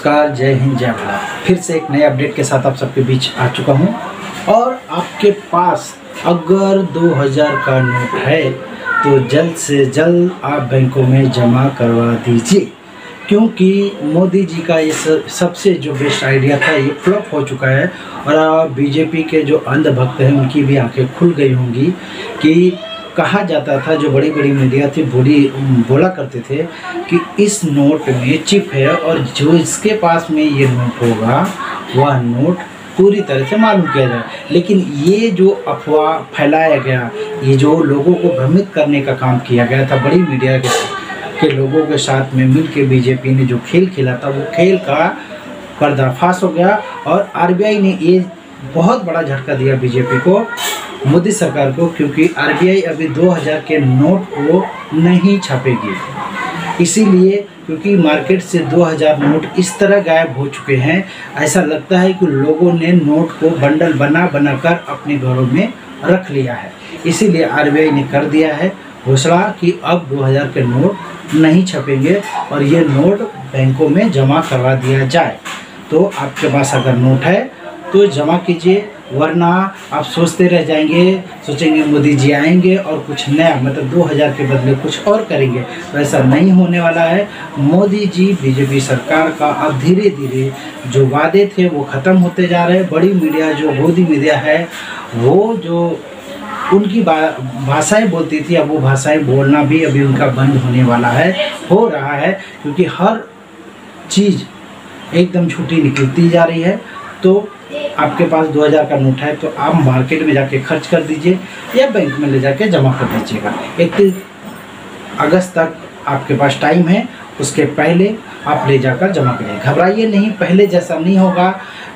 नमस्कार, जय हिंद, जय भारत। फिर से एक नए अपडेट के साथ आप सबके बीच आ चुका हूं। और आपके पास अगर 2000 का नोट है तो जल्द से जल्द आप बैंकों में जमा करवा दीजिए, क्योंकि मोदी जी का ये सबसे जो बेस्ट आइडिया था ये फ्लॉप हो चुका है। और बीजेपी के जो अंधभक्त हैं उनकी भी आंखें खुल गई होंगी कि कहा जाता था, जो बड़ी बड़ी मीडिया थी बोला करते थे कि इस नोट में चिप है और जो इसके पास में ये नोट होगा वह नोट पूरी तरह से मालूम किया जाए। लेकिन ये जो अफवाह फैलाया गया, ये जो लोगों को भ्रमित करने का काम किया गया था बड़ी मीडिया के लोगों के साथ में मिल के बीजेपी ने जो खेल खेला था, वो खेल का पर्दाफाश हो गया। और आरबीआई ने ये बहुत बड़ा झटका दिया बीजेपी को, मोदी सरकार को, क्योंकि आरबीआई अभी 2000 के नोट को नहीं छापेगी। इसीलिए क्योंकि मार्केट से 2000 नोट इस तरह गायब हो चुके हैं, ऐसा लगता है कि लोगों ने नोट को बंडल बना कर अपने घरों में रख लिया है। इसीलिए आरबीआई ने कर दिया है घोषणा कि अब 2000 के नोट नहीं छपेंगे और ये नोट बैंकों में जमा करवा दिया जाए। तो आपके पास अगर नोट है तो जमा कीजिए, वरना आप सोचते रह जाएंगे, सोचेंगे मोदी जी आएंगे और कुछ नया, मतलब 2000 के बदले कुछ और करेंगे। तो ऐसा नहीं होने वाला है। मोदी जी, बीजेपी सरकार का अब धीरे धीरे जो वादे थे वो ख़त्म होते जा रहे हैं। बड़ी मीडिया जो गोदी मीडिया है, वो जो उनकी भाषाएं बोलती थी, अब वो भाषाएं बोलना भी अभी उनका बंद होने वाला है, हो रहा है, क्योंकि हर चीज़ एकदम झूठी निकलती जा रही है। तो आपके पास 2000 का नोट है तो आप मार्केट में जाके खर्च कर दीजिए या बैंक में ले जाके जमा कर दीजिएगा। 31 अगस्त तक आपके पास टाइम है, उसके पहले आप ले जाकर जमा करिए। घबराइए नहीं, पहले जैसा नहीं होगा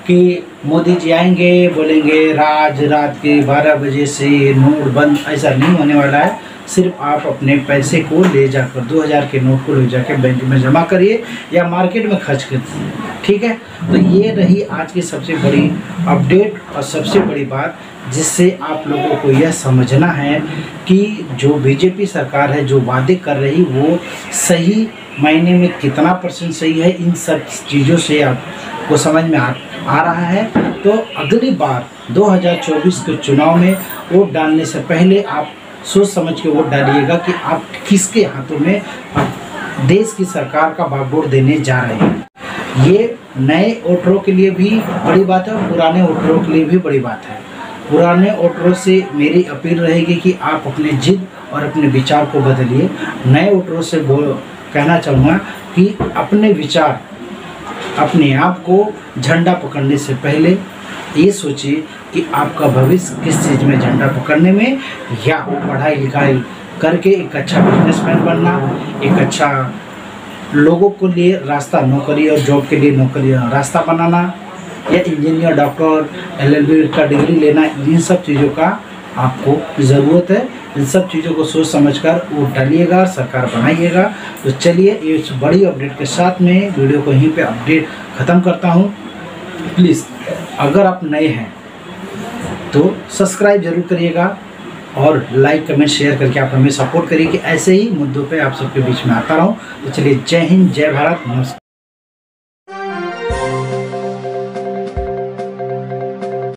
कि मोदी जी आएंगे बोलेंगे रात के 12 बजे से नोट बंद, ऐसा नहीं होने वाला है। सिर्फ आप अपने पैसे को ले जाकर 2000 के नोट को ले जाकर बैंक में जमा करिए या मार्केट में खर्च करिए, ठीक है। तो ये रही आज की सबसे बड़ी अपडेट और सबसे बड़ी बात, जिससे आप लोगों को यह समझना है कि जो बीजेपी सरकार है जो वादे कर रही वो सही मायने में कितना % सही है, इन सब चीज़ों से आपको समझ में आ रहा है। तो अगली बार 2024 के चुनाव में वोट डालने से पहले आप सोच समझ के वोट डालिएगा कि आप किसके हाथों में देश की सरकार का बागडोर देने जा रहे हैं। ये नए वोटरों के लिए भी बड़ी बात है और पुराने वोटरों के लिए भी बड़ी बात है। पुराने वोटरों से मेरी अपील रहेगी कि आप अपने जिद और अपने विचार को बदलिए। नए वोटरों से कहना चाहूँगा कि अपने विचार, अपने आप को झंडा पकड़ने से पहले ये सोचिए कि आपका भविष्य किस चीज़ में, झंडा पकड़ने में या पढ़ाई लिखाई करके एक अच्छा बिजनेसमैन बनना, एक अच्छा लोगों के लिए रास्ता, नौकरी और जॉब के लिए नौकरी रास्ता बनाना, या इंजीनियर, डॉक्टर, LLB का डिग्री लेना। इन सब चीज़ों का आपको ज़रूरत है। इन सब चीज़ों को सोच समझकर वोट डालिएगा, सरकार बनाइएगा। तो चलिए, इस बड़ी अपडेट के साथ में वीडियो को यहीं पे अपडेट ख़त्म करता हूँ। प्लीज़ अगर आप नए हैं तो सब्सक्राइब जरूर करिएगा और लाइक, कमेंट, शेयर करके आप हमें सपोर्ट करिए कि ऐसे ही मुद्दों पे आप सबके बीच में आता रहूं। तो चलिए, जय हिंद, जय भारत, नमस्कार।